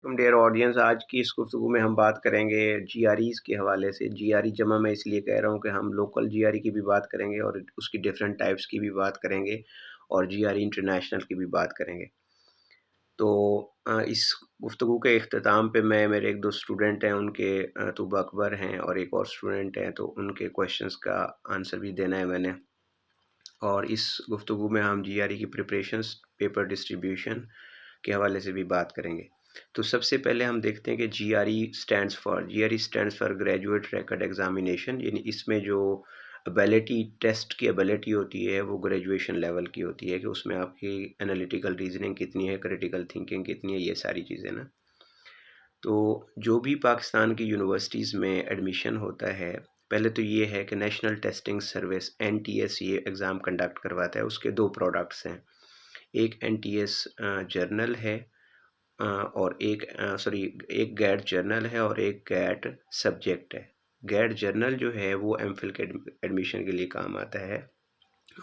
वालेकुम dear audience. आज की इस गुफ्तगू में हम बात करेंगे जीआरईज़ के हवाले से। जीआरई जमा मैं इसलिए कह रहा हूँ कि हम लोकल जीआरई की भी बात करेंगे और उसकी डिफरेंट टाइप्स की भी बात करेंगे और जीआरई इंटरनेशनल की भी बात करेंगे। तो इस गुफ्तगू के इख्तिताम पे मैं मेरे 1-2 स्टूडेंट हैं, उनके तूबा अकबर हैं और एक और स्टूडेंट हैं, तो उनके क्वेश्चंस का आंसर भी देना है मैंने। और इस गुफ्तगू में हम जीआरई की प्रिपरेशंस, पेपर डिस्ट्रीब्यूशन के हवाले से भी बात करेंगे। तो सबसे पहले हम देखते हैं कि GRE stands for graduate record examination, यानी इसमें जो एबिलिटी टेस्ट की एबिलिटी होती है वो ग्रेजुएशन लेवल की होती है कि उसमें आपकी एनालिटिकल रीजनिंग कितनी है, क्रिटिकल थिंकिंग कितनी है, ये सारी चीज़ें ना। तो जो भी पाकिस्तान की यूनिवर्सिटीज़ में एडमिशन होता है, पहले तो ये है कि नेशनल टेस्टिंग सर्विस एनटीएस ये एग्ज़ाम कंडक्ट करवाता है। उसके 2 प्रोडक्ट्स हैं, एक एनटीएस जर्नल है और एक गैट जर्नल है और एक गैट सब्जेक्ट है। गैट जर्नल जो है वो एमफिल के एडमिशन के लिए काम आता है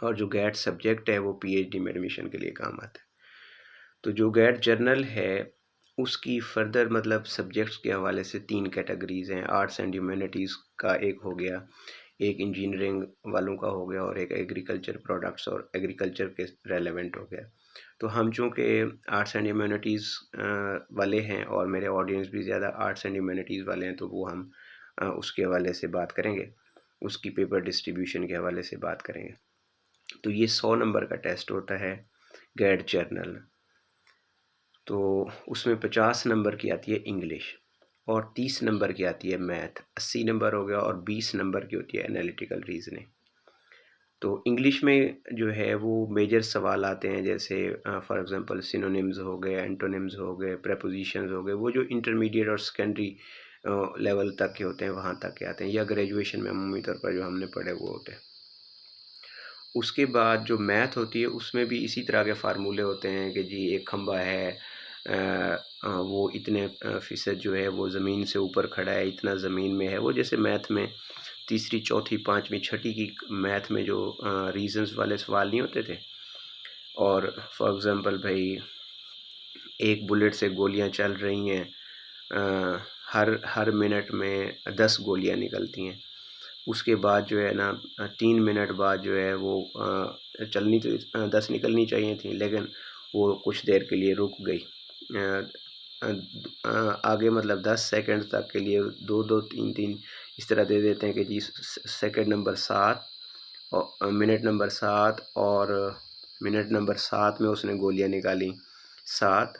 और जो गैट सब्जेक्ट है वो पीएचडी में एडमिशन के लिए काम आता है। तो जो गैट जर्नल है उसकी फर्दर मतलब सब्जेक्ट्स के हवाले से 3 कैटेगरीज़ हैं। आर्ट्स एंड ह्यूमैनिटीज़ का एक हो गया, एक इंजीनियरिंग वालों का हो गया और एक एग्रीकल्चर प्रोडक्ट्स और एग्रीकल्चर के रेलेवेंट हो गया। तो हम चूँकि आर्ट्स एंड ह्यूमैनिटीज़ वाले हैं और मेरे ऑडियंस भी ज़्यादा आर्ट्स एंड ह्यूमैनिटीज़ वाले हैं, तो वो हम उसके हवाले से बात करेंगे, उसकी पेपर डिस्ट्रीब्यूशन के हवाले से बात करेंगे। तो ये 100 नंबर का टेस्ट होता है गैट जर्नल। तो उसमें 50 नंबर की आती है इंग्लिश और 30 नंबर की आती है मैथ। 80 नंबर हो गया और 20 नंबर की होती है एनालिटिकल रीजनिंग। तो इंग्लिश में जो है वो मेजर सवाल आते हैं, जैसे फॉर एग्जांपल सिनोनिम्स हो गए, एंटोनिम्स हो गए, प्रेपोजिशंस हो गए, वो जो इंटरमीडिएट और सेकेंडरी लेवल तक के होते हैं वहाँ तक के आते हैं, या ग्रेजुएशन में अमूमी तौर पर जो हमने पढ़े वो होते हैं। उसके बाद जो मैथ होती है उसमें भी इसी तरह के फार्मूले होते हैं कि जी एक खंबा है, वो इतने फ़ीसद जो है वो ज़मीन से ऊपर खड़ा है, इतना ज़मीन में है। वो जैसे मैथ में तीसरी, चौथी, पाँचवीं, छठी की मैथ में जो रीजंस वाले सवाल नहीं होते थे। और फॉर एग्ज़ाम्पल भाई, एक बुलेट से गोलियां चल रही हैं, हर हर मिनट में 10 गोलियां निकलती हैं। उसके बाद जो है ना 3 मिनट बाद जो है वो चलनी तो 10 निकलनी चाहिए थी, लेकिन वो कुछ देर के लिए रुक गई। आगे मतलब 10 सेकंड तक के लिए 2-2, 3-3 इस तरह दे देते हैं कि जी सेकंड नंबर 7 और मिनट नंबर 7 में उसने गोलियां निकाली 7,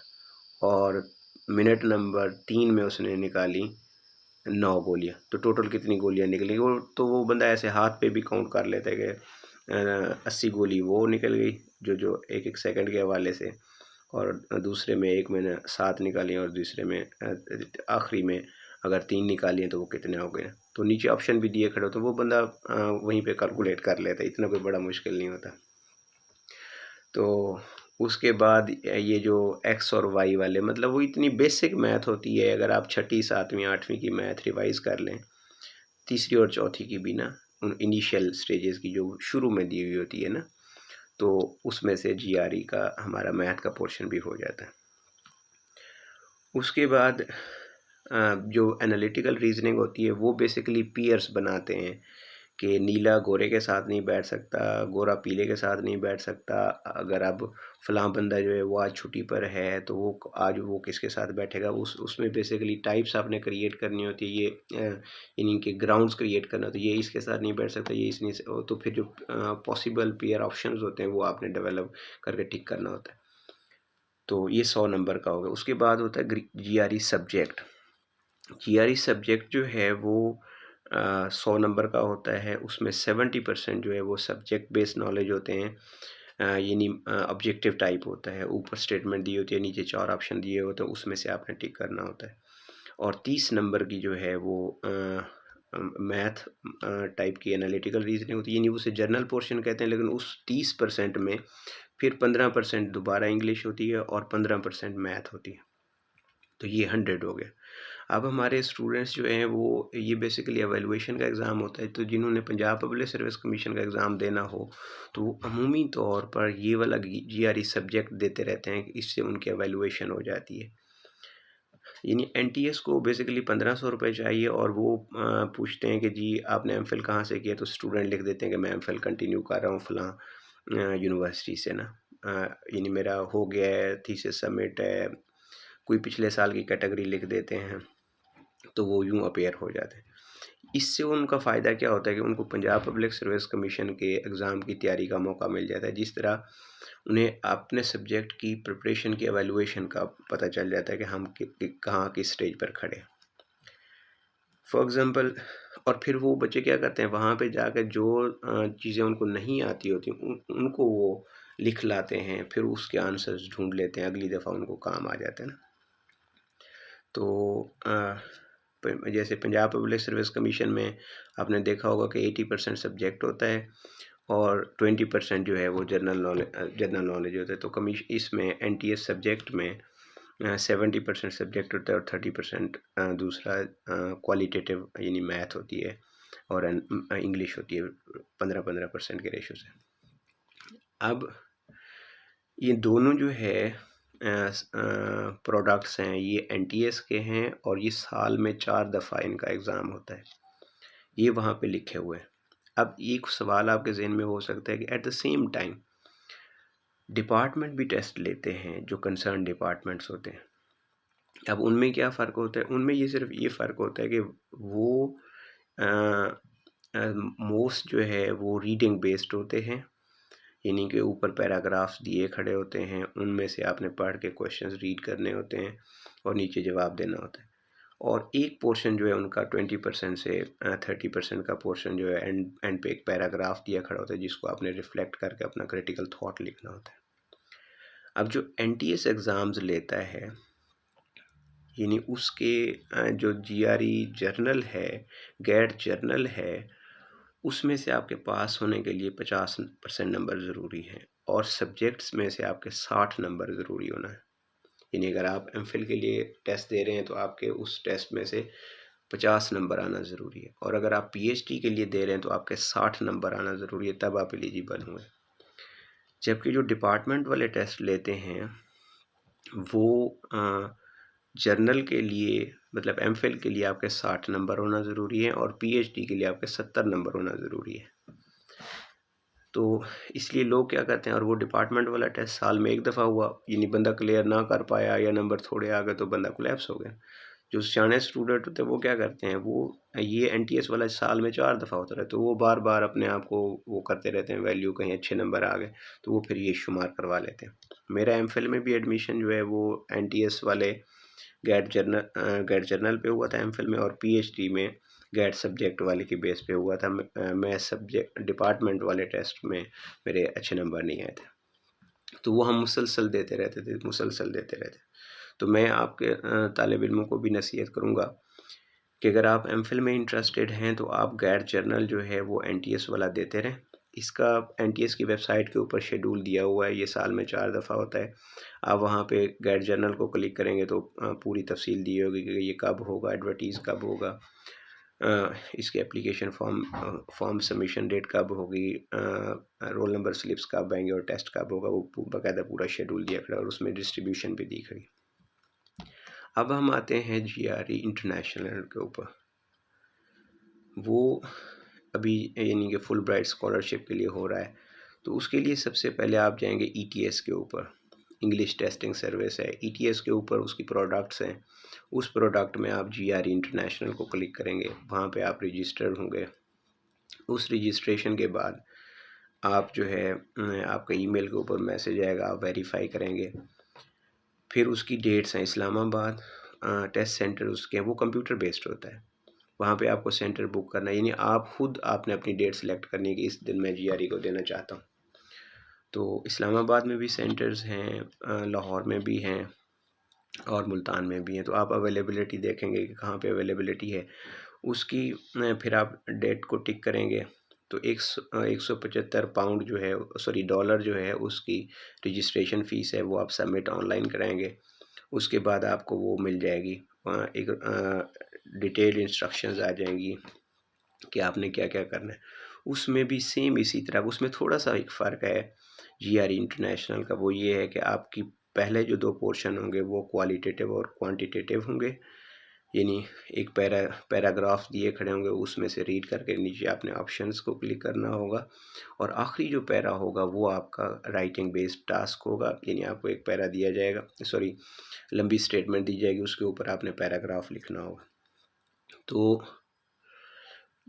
और मिनट नंबर 3 में उसने निकाली 9 गोलियां। तो टोटल कितनी गोलियां निकली? वो तो वो बंदा ऐसे हाथ पे भी काउंट कर लेता है कि 80 गोली वो निकल गई जो एक एक सेकंड के हवाले से, और दूसरे में एक मैंने 7 निकाली और दूसरे में आखिरी में अगर 3 निकाली हैं तो वो कितने हो गए। तो नीचे ऑप्शन भी दिए खड़े हो तो वो बंदा वहीं पे कैलकुलेट कर लेता है, इतना कोई बड़ा मुश्किल नहीं होता। तो उसके बाद ये जो एक्स और वाई वाले, मतलब वो इतनी बेसिक मैथ होती है, अगर आप छठी, सातवीं, आठवीं की मैथ रिवाइज कर लें, तीसरी और चौथी की भी ना, उन इनिशियल स्टेजेस की जो शुरू में दी हुई होती है ना, तो उसमें से जीआरई का हमारा मैथ का पोर्शन भी हो जाता है। उसके बाद जो एनालिटिकल रीजनिंग होती है वो बेसिकली पीयर्स बनाते हैं कि नीला गोरे के साथ नहीं बैठ सकता, गोरा पीले के साथ नहीं बैठ सकता। अगर अब फलां बंदा जो है वो आज छुट्टी पर है तो वो आज वो किसके साथ बैठेगा, उसमें बेसिकली टाइप्स आपने क्रिएट करनी होती है, ये इन्हीं के ग्राउंड्स क्रिएट करना, तो ये इसके साथ नहीं बैठ सकता, ये इसने तो फिर जो पॉसिबल पेयर ऑप्शंस होते हैं वो आपने डेवलप करके टिक करना होता है। तो ये 100 नंबर का होगा। उसके बाद होता है जीआरई सब्जेक्ट। जीआरई सब्जेक्ट जो है वो 100 नंबर का होता है। उसमें 70% जो है वो सब्जेक्ट बेस्ड नॉलेज होते हैं, यानी ऑब्जेक्टिव टाइप होता है। ऊपर स्टेटमेंट दी होती है, नीचे 4 ऑप्शन दिए होते हैं, उसमें से आपने टिक करना होता है। और 30 नंबर की जो है वो मैथ टाइप की एनालिटिकल रीजनिंग होती है, यानी उसे जर्नल पोर्शन कहते हैं। लेकिन उस 30% में फिर 15% दोबारा इंग्लिश होती है और 15% मैथ होती है। तो ये 100 हो गया। अब हमारे स्टूडेंट्स जो हैं वो ये बेसिकली एवेलुएशन का एग्ज़ाम होता है, तो जिन्होंने पंजाब पब्लिक सर्विस कमीशन का एग्ज़ाम देना हो तो वो अमूमी तौर पर ये वाला जीआरई सब्जेक्ट देते रहते हैं, इससे उनकी एवेलुएशन हो जाती है। यानी एनटीएस को बेसिकली 1500 रुपये चाहिए और वो पूछते हैं कि जी आपने एमफिल कहाँ से किया, तो स्टूडेंट लिख देते हैं कि मैं एमफिल कंटिन्यू कर रहा हूँ फ़लाँ यूनिवर्सिटी से ना। यानी मेरा हो गया है, थीसिस सबमिट है, कोई पिछले साल की कैटेगरी लिख देते हैं, तो वो यूँ अपीयर हो जाते हैं। इससे उनका फ़ायदा क्या होता है कि उनको पंजाब पब्लिक सर्विस कमीशन के एग्ज़ाम की तैयारी का मौका मिल जाता है। जिस तरह उन्हें अपने सब्जेक्ट की प्रिपरेशन की एवैल्यूएशन का पता चल जाता है कि हम कहाँ किस स्टेज पर खड़े हैं। फॉर एग्ज़ाम्पल, और फिर वो बच्चे क्या करते हैं, वहाँ पे जाकर जो चीज़ें उनको नहीं आती होती उनको वो लिख लाते हैं, फिर उसके आंसर्स ढूंढ लेते हैं, अगली दफ़ा उनको काम आ जाता है ना। तो जैसे पंजाब पब्लिक सर्विस कमीशन में आपने देखा होगा कि 80% सब्जेक्ट होता है और 20% जो है वो जनरल नॉलेज होता है। तो इसमें एनटीएस सब्जेक्ट में 70% सब्जेक्ट होता है और 30% दूसरा क्वालिटेटिव यानी मैथ होती है और इंग्लिश होती है 15-15% के रेशो से। अब ये दोनों जो है प्रोडक्ट्स हैं, ये एनटीएस के हैं और ये साल में 4 दफ़ा इनका एग्ज़ाम होता है, ये वहाँ पे लिखे हुए हैं। अब एक सवाल आपके जहन में हो सकता है कि at the same time department भी टेस्ट लेते हैं जो कंसर्न डिपार्टमेंट्स होते हैं। अब उनमें क्या फ़र्क होता है, उनमें ये सिर्फ ये फ़र्क होता है कि वो मोस्ट जो है वो रीडिंग बेस्ड होते हैं, यानी कि ऊपर पैराग्राफ्स दिए खड़े होते हैं, उनमें से आपने पढ़ के क्वेश्चंस रीड करने होते हैं और नीचे जवाब देना होता है। और एक पोर्शन जो है उनका 20% से 30% का पोर्शन जो है एंड पे एक पैराग्राफ दिया खड़ा होता है जिसको आपने रिफ्लेक्ट करके अपना क्रिटिकल थॉट लिखना होता है। अब जो एनटीएस एग्ज़ाम्स लेता है, यानी उसके जो जीआरई जर्नल है, गैट जर्नल है, उसमें से आपके पास होने के लिए 50% नंबर ज़रूरी है और सब्जेक्ट्स में से आपके 60 नंबर ज़रूरी होना है। यानी अगर आप एमफिल के लिए टेस्ट दे रहे हैं तो आपके उस टेस्ट में से 50 नंबर आना ज़रूरी है, और अगर आप पीएचडी के लिए दे रहे हैं तो आपके 60 नंबर आना ज़रूरी है, तब आप एलिजिबल होंगे। जबकि जो डिपार्टमेंट वाले टेस्ट लेते हैं वो जर्नल के लिए मतलब एमफिल के लिए आपके 60 नंबर होना ज़रूरी है और पीएचडी के लिए आपके 70 नंबर होना ज़रूरी है। तो इसलिए लोग क्या करते हैं, और वो डिपार्टमेंट वाला टेस्ट साल में एक दफ़ा हुआ, यानी बंदा क्लियर ना कर पाया या नंबर थोड़े आ गए तो बंदा कोलैप्स हो गया। जो सियाने स्टूडेंट होते हैं वो क्या करते हैं, वो ये एनटीएस वाला साल में 4 दफ़ा होता है, तो वो बार बार अपने आप को वो करते रहते हैं, वैल्यू कहीं अच्छे नंबर आ गए तो वो फिर ये शुमार करवा लेते हैं। मेरा एमफिल में भी एडमिशन जो है वो एनटीएस वाले गैट जर्नल पे हुआ था एमफिल में, और पीएचडी में गैट सब्जेक्ट वाले की बेस पे हुआ था। मैं सब्जेक्ट डिपार्टमेंट वाले टेस्ट में मेरे अच्छे नंबर नहीं आए थे, तो वो हम मुसलसल देते रहते। तो मैं आपके तालिब इल्मों को भी नसीहत करूँगा कि अगर आप एमफिल में इंटरेस्टेड हैं तो आप गैट जर्नल जो है वो एनटीएस वाला देते रहें। इसका एनटीएस की वेबसाइट के ऊपर शेड्यूल दिया हुआ है, ये साल में 4 दफ़ा होता है। आप वहाँ पे गैट जर्नल को क्लिक करेंगे तो पूरी तफसील दी होगी कि ये कब होगा, एडवर्टीज़ कब होगा, इसके एप्लीकेशन फॉर्म सबमिशन डेट कब होगी, रोल नंबर स्लिप्स कब आएंगे और टेस्ट कब होगा, वो बाकायदा पूरा शेड्यूल दिया खड़ा और उसमें डिस्ट्रीब्यूशन भी दी खड़ी। अब हम आते हैं जीआरई इंटरनेशनल के ऊपर। वो अभी यानी कि फुल ब्राइट स्कॉलरशिप के लिए हो रहा है, तो उसके लिए सबसे पहले आप जाएंगे ईटीएस के ऊपर, इंग्लिश टेस्टिंग सर्विस है। ईटीएस के ऊपर उसकी प्रोडक्ट्स हैं, उस प्रोडक्ट में आप जीआरई इंटरनेशनल को क्लिक करेंगे, वहाँ पे आप रजिस्टर्ड होंगे। उस रजिस्ट्रेशन के बाद आप जो है आपका ईमेल के ऊपर मैसेज आएगा, आप वेरीफाई करेंगे। फिर उसकी डेट्स हैं, इस्लामाबाद टेस्ट सेंटर उसके वो कंप्यूटर बेस्ड होता है, वहाँ पे आपको सेंटर बुक करना है, यानी आप खुद आपने अपनी डेट सेलेक्ट करनी है कि इस दिन मैं जीआरई को देना चाहता हूँ। तो इस्लामाबाद में भी सेंटर्स हैं, लाहौर में भी हैं और मुल्तान में भी हैं। तो आप अवेलेबिलिटी देखेंगे कि कहाँ पे अवेलेबिलिटी है, उसकी फिर आप डेट को टिक करेंगे। तो 175 पाउंड जो है, सॉरी डॉलर जो है, उसकी रजिस्ट्रेशन फ़ीस है, वो आप सबमिट ऑनलाइन कराएंगे। उसके बाद आपको वो मिल जाएगी, एक डिटेल इंस्ट्रक्शंस आ जाएंगी कि आपने क्या क्या करना है। उसमें भी सेम इसी तरह, उसमें थोड़ा सा एक फ़र्क है जीआरई इंटरनेशनल का, वो ये है कि आपकी पहले जो 2 पोर्शन होंगे वो क्वालिटेटिव और क्वांटिटेटिव होंगे, यानी एक पैराग्राफ दिए खड़े होंगे, उसमें से रीड करके नीचे आपने ऑप्शंस को क्लिक करना होगा, और आखिरी जो पैरा होगा वो आपका राइटिंग बेस्ड टास्क होगा, यानी आपको एक पैरा दिया जाएगा, सॉरी लंबी स्टेटमेंट दी जाएगी, उसके ऊपर आपने पैराग्राफ लिखना होगा। तो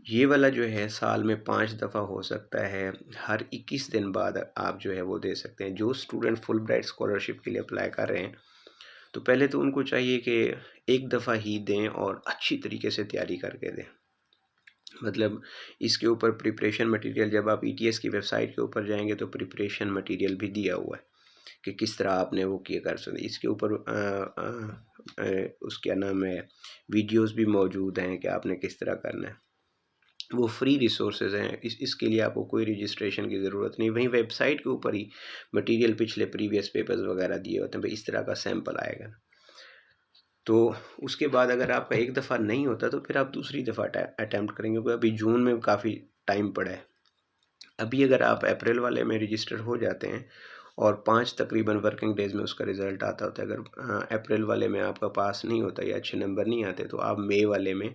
ये वाला जो है साल में 5 दफ़ा हो सकता है, हर 21 दिन बाद आप जो है वो दे सकते हैं। जो स्टूडेंट फुल ब्राइट स्कॉलरशिप के लिए अप्लाई कर रहे हैं, तो पहले तो उनको चाहिए कि एक दफ़ा ही दें और अच्छी तरीके से तैयारी करके दें। मतलब इसके ऊपर प्रिपरेशन मटेरियल, जब आप ETS की वेबसाइट के ऊपर जाएंगे तो प्रिपरेशन मटेरियल भी दिया हुआ है कि किस तरह आपने वो किया कर सकते। इसके ऊपर उसका नाम है, वीडियोस भी मौजूद हैं कि आपने किस तरह करना है। वो फ्री रिसोर्सेज हैं, इसके लिए आपको कोई रजिस्ट्रेशन की ज़रूरत नहीं। वहीं वेबसाइट के ऊपर ही मटेरियल पिछले प्रीवियस पेपर्स वगैरह दिए होते हैं, भाई इस तरह का सैंपल आएगा। तो उसके बाद अगर आपका एक दफ़ा नहीं होता तो फिर आप दूसरी दफ़ा अटैम्प्ट करेंगे, क्योंकि अभी जून में काफ़ी टाइम पड़ा है। अभी अगर आप अप्रैल वाले में रजिस्टर हो जाते हैं और 5 तकरीबन वर्किंग डेज़ में उसका रिज़ल्ट आता होता है, अगर अप्रैल वाले में आपका पास नहीं होता या अच्छे नंबर नहीं आते, तो आप मई वाले में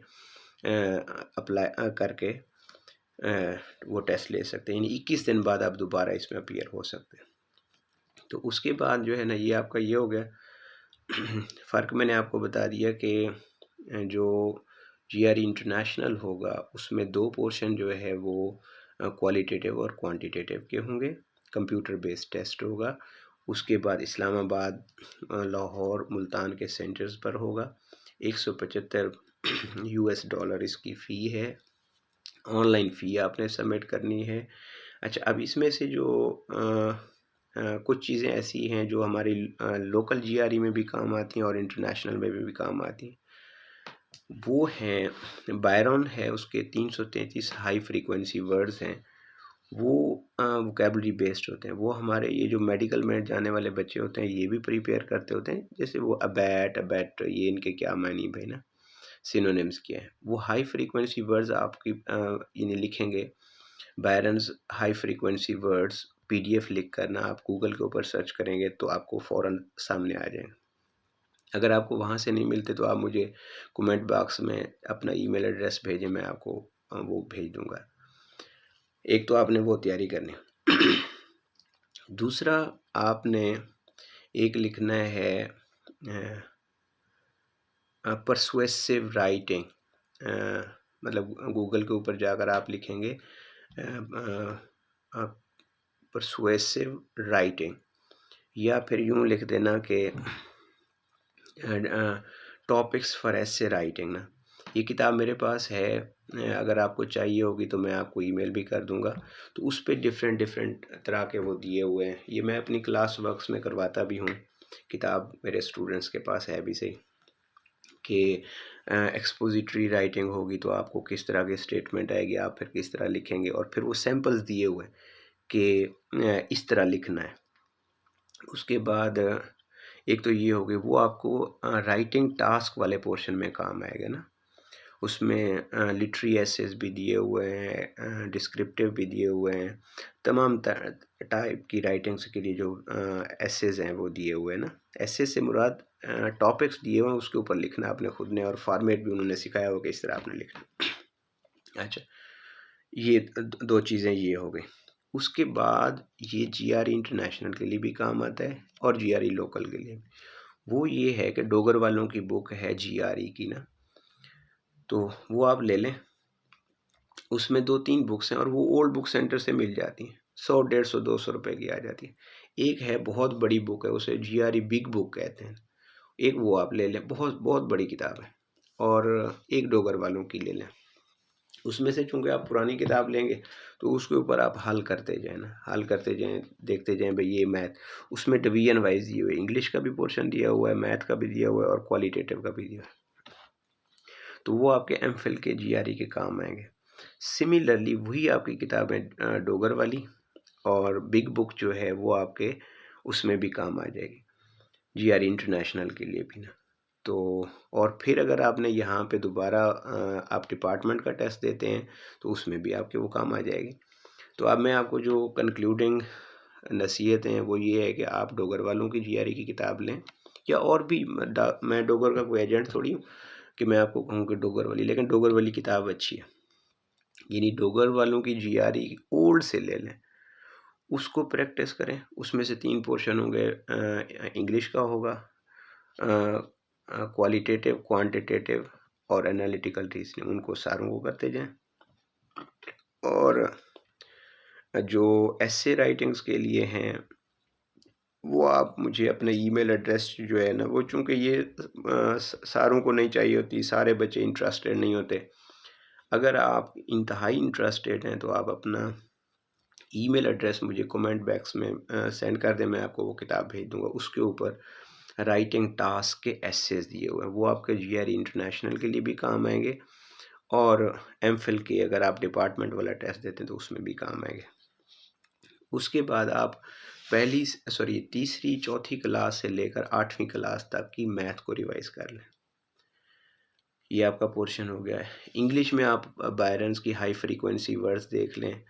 अप्लाई करके वो टेस्ट ले सकते हैं, यानी 21 दिन बाद आप दोबारा इसमें अपीयर हो सकते हैं। तो उसके बाद जो है ना, ये आपका ये हो गया। फ़र्क मैंने आपको बता दिया कि जो GRE इंटरनेशनल होगा उसमें 2 पोर्शन जो है वो क्वालिटेटिव और क्वांटिटेटिव के होंगे। कंप्यूटर बेस्ड टेस्ट होगा। उसके बाद इस्लामाबाद, लाहौर, मुल्तान के सेंटर्स पर होगा। 175 $US इसकी फ़ी है। ऑनलाइन फ़ी आपने सबमिट करनी है। अच्छा, अब इसमें से जो कुछ चीज़ें ऐसी हैं जो हमारी लोकल GRE में भी काम आती हैं और इंटरनेशनल में भी काम आती हैं। वो हैं, बायरन है, उसके 333 हाई फ्रीक्वेंसी वर्ड्स हैं, वो वोकेबलरी बेस्ड होते हैं। वो हमारे ये जो मेडिकल में जाने वाले बच्चे होते हैं ये भी प्रिपेयर करते होते हैं। जैसे वो अबैट ये इनके क्या मानी भाई ना, सिनोनिम्स क्या है। वो हाई फ्रीक्वेंसी वर्ड्स आपकी इन्हें लिखेंगे, Byron's high frequency words PDF लिख करना, आप गूगल के ऊपर सर्च करेंगे तो आपको फ़ौरन सामने आ जाएंगे। अगर आपको वहाँ से नहीं मिलते तो आप मुझे कमेंट बॉक्स में अपना ईमेल एड्रेस भेजें, मैं आपको वो भेज दूँगा। एक तो आपने वो तैयारी करनी। दूसरा आपने एक लिखना है परसुएसिव राइटिंग, मतलब गूगल के ऊपर जाकर आप लिखेंगे परसुएसिव राइटिंग, या फिर यूँ लिख देना कि टॉपिक्स फॉर एसे राइटिंग ना। ये किताब मेरे पास है, अगर आपको चाहिए होगी तो मैं आपको ईमेल भी कर दूंगा। तो उस पर डिफरेंट तरह के वो दिए हुए हैं। ये मैं अपनी क्लास वर्क्स में करवाता भी हूँ। किताब मेरे स्टूडेंट्स के पास है अभी से कि एक्सपोजिटरी राइटिंग होगी तो आपको किस तरह की स्टेटमेंट आएगी, आप फिर किस तरह लिखेंगे, और फिर वो सैम्पल्स दिए हुए हैं कि इस तरह लिखना है। उसके बाद एक तो ये हो गई, वो आपको राइटिंग टास्क वाले पोर्शन में काम आएगा ना। उसमें लिटरी एसेस भी दिए हुए हैं, डिस्क्रिप्टिव भी दिए हुए हैं, तमाम टाइप की राइटिंग्स के लिए जो एसेस हैं वो दिए हुए हैं ना। एसे से मुराद टॉपिक्स दिए हुए हैं, उसके ऊपर लिखना आपने खुद ने, और फॉर्मेट भी उन्होंने सिखाया हुआ कि इस तरह आपने लिखना। अच्छा, ये 2 चीज़ें ये हो गई। उसके बाद ये GRE इंटरनेशनल के लिए भी काम आता है और GRE लोकल के लिए। वो ये है कि डोगर वालों की बुक है GRE की ना, तो वो आप ले लें। उसमें 2-3 बुक्स हैं और वो ओल्ड बुक सेंटर से मिल जाती हैं, 100, 150, 200 रुपये की आ जाती है। एक है बहुत बड़ी बुक है, उसे GRE बिग बुक कहते हैं, एक वो आप ले लें, बहुत बहुत बड़ी किताब है। और एक डोगर वालों की ले लें। उसमें से चूँकि आप पुरानी किताब लेंगे तो उसके ऊपर आप हल करते जाएँ ना, हल करते जाएँ, देखते जाएँ भाई ये मैथ, उसमें डिवीजन वाइज दिए हुए, इंग्लिश का भी पोर्शन दिया हुआ है, मैथ का भी दिया हुआ है और क्वालिटेटिव का भी दिया हुआ है। तो वो आपके MPhil के GRE के काम आएंगे। सिमिलरली वही आपकी किताबें डोगर वाली और बिग बुक जो है वो आपके उसमें भी काम आ जाएगी, GRE इंटरनेशनल के लिए भी ना। तो और फिर अगर आपने यहाँ पे दोबारा आप डिपार्टमेंट का टेस्ट देते हैं तो उसमें भी आपके वो काम आ जाएगी। तो अब मैं आपको जो कंक्लूडिंग नसीहत है वो ये है कि आप डोगर वालों की जीआरई की किताब लें, या और भी मैं डोगर का कोई एजेंट थोड़ी हूँ कि मैं आपको कहूँ कि डोगर वाली, लेकिन डोगर वाली किताब अच्छी है। यानी डोगर वालों की जीआरई ओल्ड से ले लें, उसको प्रैक्टिस करें। उसमें से 3 पोर्शन होंगे, इंग्लिश का होगा, क्वालिटेटिव, क्वांटिटेटिव और एनालिटिकल रीजनिंग, उनको सारों को करते जाएं। और जो एसे राइटिंग्स के लिए हैं वो आप मुझे अपने ईमेल एड्रेस जो है ना, वो चूँकि ये सारों को नहीं चाहिए होती, सारे बच्चे इंटरेस्टेड नहीं होते। अगर आप इंतहाई इंटरेस्टेड हैं तो आप अपना ईमेल एड्रेस मुझे कमेंट बॉक्स में सेंड कर दें, मैं आपको वो किताब भेज दूँगा। उसके ऊपर राइटिंग टास्क के एसेस दिए हुए हैं, वो आपके जीआरई इंटरनेशनल के लिए भी काम आएंगे और एमफिल के अगर आप डिपार्टमेंट वाला टेस्ट देते हैं तो उसमें भी काम आएंगे। उसके बाद आप तीसरी चौथी क्लास से लेकर 8वीं क्लास तक की मैथ को रिवाइज कर लें। ये आपका पोर्शन हो गया है। इंग्लिश में आप बायरन्स की हाई फ्रीक्वेंसी वर्ड्स देख लें,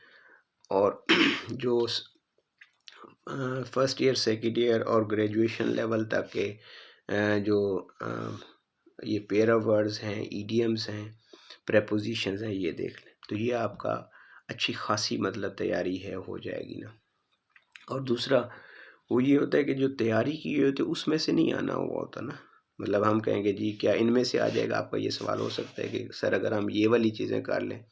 और जो फर्स्ट ईयर, सेकेंड ईयर और ग्रेजुएशन लेवल तक के जो ये पेयर ऑफ वर्ड्स हैं, ईडियम्स हैं, प्रेपोजिशंस हैं, ये देख लें। तो ये आपका अच्छी खासी मतलब तैयारी है, हो जाएगी ना। और दूसरा वो ये होता है कि जो तैयारी की हुई होती है उसमें से नहीं आना हुआ होता ना। मतलब हम कहेंगे जी क्या इनमें से आ जाएगा, आपका ये सवाल हो सकता है कि सर अगर हम ये वाली चीज़ें कर लें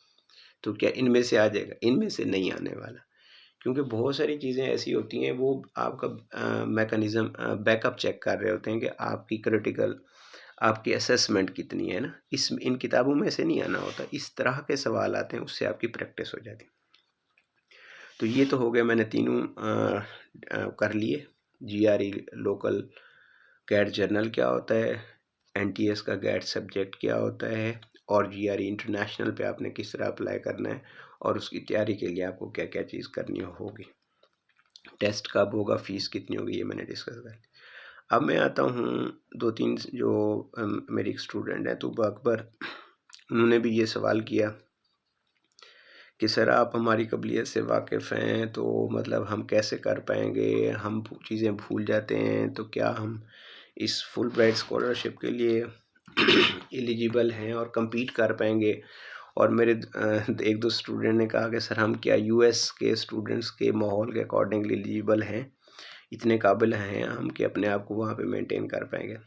तो क्या इनमें से आ जाएगा? इनमें से नहीं आने वाला, क्योंकि बहुत सारी चीज़ें ऐसी होती हैं वो आपका मैकेनिज़्म बैकअप चेक कर रहे होते हैं कि आपकी क्रिटिकल, आपकी असेसमेंट कितनी है ना। इन किताबों में से नहीं आना होता, इस तरह के सवाल आते हैं, उससे आपकी प्रैक्टिस हो जाती है। तो ये तो हो गया, मैंने तीनों कर लिए। जीआरई लोकल गैट जर्नल क्या होता है, एनटीएस का गैट सब्जेक्ट क्या होता है, और जीआरई इंटरनेशनल पे आपने किस तरह अप्लाई करना है, और उसकी तैयारी के लिए आपको क्या क्या चीज़ करनी होगी, टेस्ट कब होगा, फीस कितनी होगी, ये मैंने डिस्कस कर लिया। अब मैं आता हूँ 2-3 जो मेरी स्टूडेंट है तूबा अकबर, उन्होंने भी ये सवाल किया कि सर आप हमारी काबिलियत से वाकिफ़ हैं, तो मतलब हम कैसे कर पाएंगे, हम चीज़ें भूल जाते हैं, तो क्या हम इस फुल ब्राइट स्कॉलरशिप के लिए एलिजिबल हैं और compete कर पाएंगे। और मेरे एक दो स्टूडेंट ने कहा कि सर हम क्या यूएस के स्टूडेंट्स के माहौल के अकॉर्डिंगली एलिजिबल हैं, इतने काबिल हैं हम कि अपने आप को वहाँ पे मेंटेन कर पाएंगे।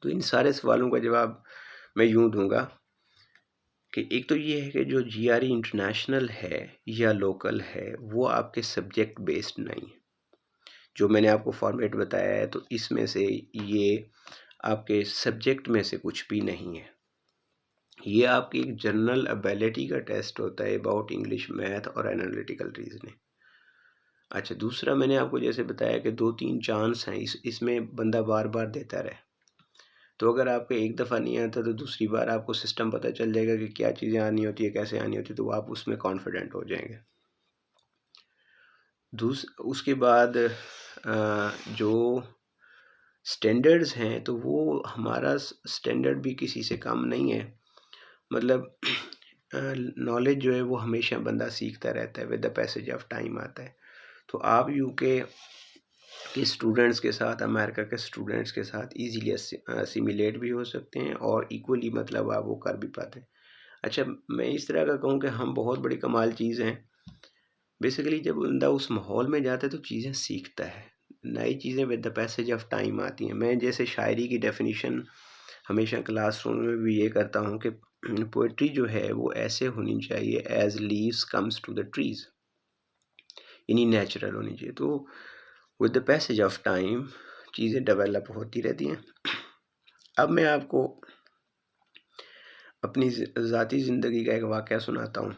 तो इन सारे सवालों का जवाब मैं यूँ दूंगा कि एक तो ये है कि जो जीआरई इंटरनेशनल है या लोकल है वो आपके सब्जेक्ट बेस्ड नहीं है। जो मैंने आपको फॉर्मेट बताया है तो इसमें से ये आपके सब्जेक्ट में से कुछ भी नहीं है। ये आपकी एक जनरल एबिलिटी का टेस्ट होता है अबाउट इंग्लिश, मैथ और एनालिटिकल रीजनिंग। अच्छा, दूसरा मैंने आपको जैसे बताया कि 2-3 चांस हैं, इसमें बंदा बार बार देता रहे। तो अगर आपको एक दफ़ा नहीं आता तो दूसरी बार आपको सिस्टम पता चल जाएगा कि क्या चीज़ें आनी होती है, कैसे आनी होती है, तो आप उसमें कॉन्फिडेंट हो जाएंगे। उसके बाद जो स्टैंडर्ड्स हैं तो वो हमारा स्टैंडर्ड भी किसी से कम नहीं है। मतलब नॉलेज जो है वो हमेशा बंदा सीखता रहता है, with the passage of time आता है। तो आप यूके के स्टूडेंट्स के साथ, अमेरिका के स्टूडेंट्स के साथ इजीली असिमिलेट भी हो सकते हैं और इक्वली मतलब आप वो कर भी पाते हैं। अच्छा, मैं इस तरह का कहूँ कि हम बहुत बड़ी कमाल चीज़ हैं। बेसिकली जब बंदा उस माहौल में जाता है तो चीज़ें सीखता है, नई चीज़ें with the passage of time आती हैं। मैं जैसे शायरी की डेफिनेशन हमेशा क्लासरूम में भी ये करता हूँ कि पोइट्री जो है वो ऐसे होनी चाहिए as leaves comes to the trees, यानी नेचुरल होनी चाहिए। तो with the passage of time चीज़ें डेवलप होती रहती हैं। अब मैं आपको अपनी ज़ाती ज़िंदगी का एक वाक़या सुनाता हूँ,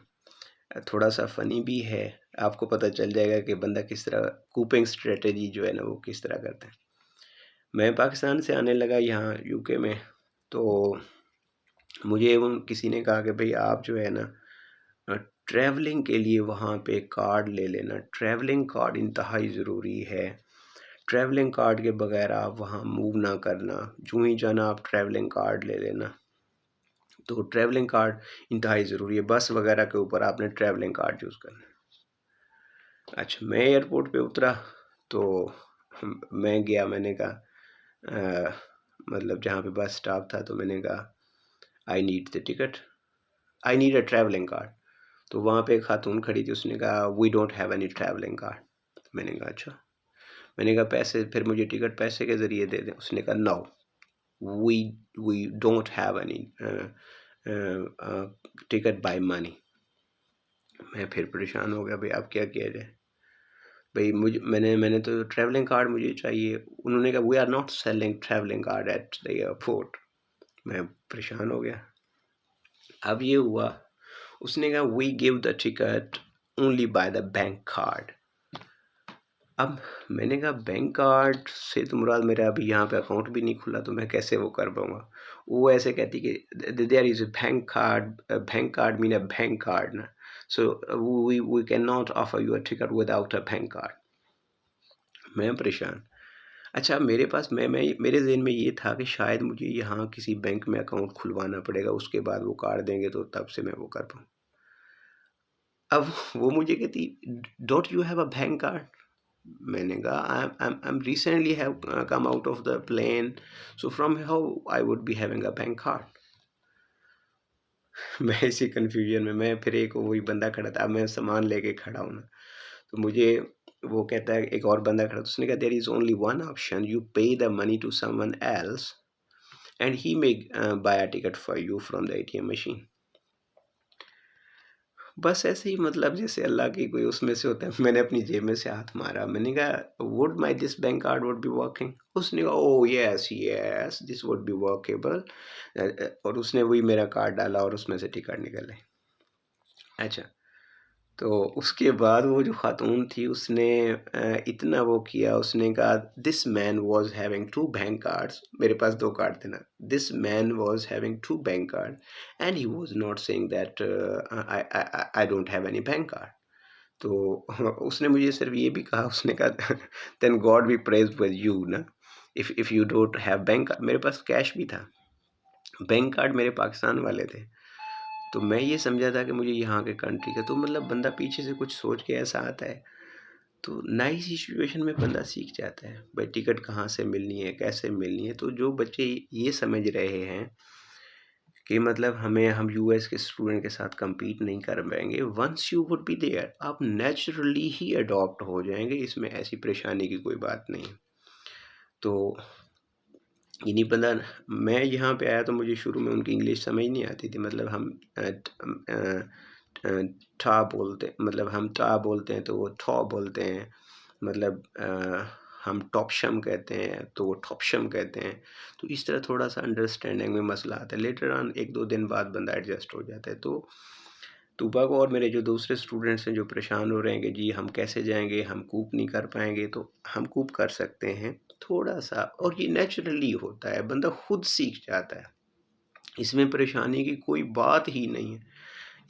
थोड़ा सा फ़नी भी है, आपको पता चल जाएगा कि बंदा किस तरह कूपिंग स्ट्रेटजी जो है ना वो किस तरह करता है। मैं पाकिस्तान से आने लगा यहाँ यूके में, तो मुझे किसी ने कहा कि भाई आप जो है ना ट्रैवलिंग के लिए वहाँ पे कार्ड ले लेना, ट्रैवलिंग कार्ड इंतहाई ज़रूरी है, ट्रैवलिंग कार्ड के बगैर आप वहाँ मूव ना करना, जो ही जाना आप ट्रैवलिंग कार्ड ले लेना। तो ट्रैवलिंग कार्ड इंतहाई ज़रूरी है, बस वगैरह के ऊपर आपने ट्रैवलिंग कार्ड यूज़ करना है। अच्छा, मैं एयरपोर्ट पे उतरा तो मैं गया, मैंने कहा मतलब जहाँ पे बस स्टॉप था, तो मैंने कहा I need the ticket, I need a travelling card. तो वहाँ पे एक खातून खड़ी थी, उसने कहा we don't have any travelling card. मैंने कहा अच्छा। मैंने कहा पैसे, फिर मुझे टिकट पैसे के ज़रिए दे दें। उसने कहा no, we we don't have any ticket by money. मैं फिर परेशान हो गया, भाई अब क्या किया जाए। भाई मुझे मैंने तो ट्रैवलिंग कार्ड मुझे चाहिए। उन्होंने कहा we are not selling travelling card at the airport. मैं परेशान हो गया। अब ये हुआ, उसने कहा we give the ticket only by the bank card. अब मैंने कहा बैंक कार्ड से तो मुराद, मेरा अभी यहाँ पे अकाउंट भी नहीं खुला, तो मैं कैसे वो कर पाऊँगा। वो ऐसे कहती कि there is a bank card mean a bank card ना, so we can not offer you a ticket without a bank card. मैं परेशान। अच्छा, मेरे पास मैं मेरे ज़हन में ये था कि शायद मुझे यहाँ किसी बैंक में अकाउंट खुलवाना पड़ेगा, उसके बाद वो कार्ड देंगे तो तब से मैं वो कर पाऊँ। अब वो मुझे कहती don't you have a bank card. मैंने कहा I'm recently have come out of the plane, so from how I would be having a bank card। मैं इसी कंफ्यूजन में, मैं फिर एक वही बंदा खड़ा था, अब मैं सामान लेके खड़ा हूँ ना, तो मुझे वो कहता है, एक और बंदा खड़ा था, उसने कहा there is only one option, you pay the money to someone else and he may buy a ticket for you from the ATM machine. बस ऐसे ही, मतलब जैसे अल्लाह की कोई उसमें से होता है। मैंने अपनी जेब में से हाथ मारा, मैंने कहा would my this bank card would be working. उसने कहा ओ yes yes this would be workable, और उसने वही मेरा कार्ड डाला और उसमें से टिकट निकल आई। अच्छा, तो उसके बाद वो जो खातून थी, उसने इतना वो किया, उसने कहा this man was having two bank cards. मेरे पास दो कार्ड थे ना। This man was having two bank card and he was not saying that I don't have any bank card. तो उसने मुझे सिर्फ ये भी कहा, उसने कहा then god be praised with you ना, if you don't have bank card. मेरे पास कैश भी था, बैंक कार्ड मेरे पाकिस्तान वाले थे, तो मैं ये समझा था कि मुझे यहाँ के कंट्री का, तो मतलब बंदा पीछे से कुछ सोच के ऐसा आता है, तो नई सिचुएशन में बंदा सीख जाता है भाई टिकट कहाँ से मिलनी है, कैसे मिलनी है। तो जो बच्चे ये समझ रहे हैं कि मतलब हम यूएस के स्टूडेंट के साथ compete नहीं कर पाएंगे, once you would be there आप नेचुरली ही अडॉप्ट हो जाएंगे, इसमें ऐसी परेशानी की कोई बात नहीं। तो इन्हीं बंदा, मैं यहाँ पे आया तो मुझे शुरू में उनकी इंग्लिश समझ नहीं आती थी। मतलब हम ठा बोलते, मतलब हम टा बोलते हैं तो वो ठॉ बोलते हैं। मतलब हम टॉपशम कहते हैं तो वो ठॉपशम कहते हैं। तो इस तरह थोड़ा सा अंडरस्टैंडिंग में मसला आता है। लेटर ऑन एक दो दिन बाद बंदा एडजस्ट हो जाता है। तो तूबा को और मेरे जो दूसरे स्टूडेंट्स हैं जो परेशान हो रहे हैं कि जी हम कैसे जाएंगे, हम कूप नहीं कर पाएंगे, तो हम कूप कर सकते हैं थोड़ा सा, और ये नेचुरली होता है, बंदा खुद सीख जाता है, इसमें परेशानी की कोई बात ही नहीं है।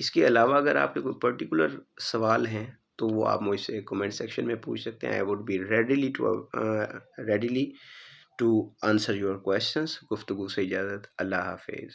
इसके अलावा अगर आपके कोई पर्टिकुलर सवाल हैं तो वो आप मुझसे कमेंट सेक्शन में पूछ सकते हैं। I would be readily to answer your questions. गुफ्तगू से इजाज़त। अल्लाह हाफिज़।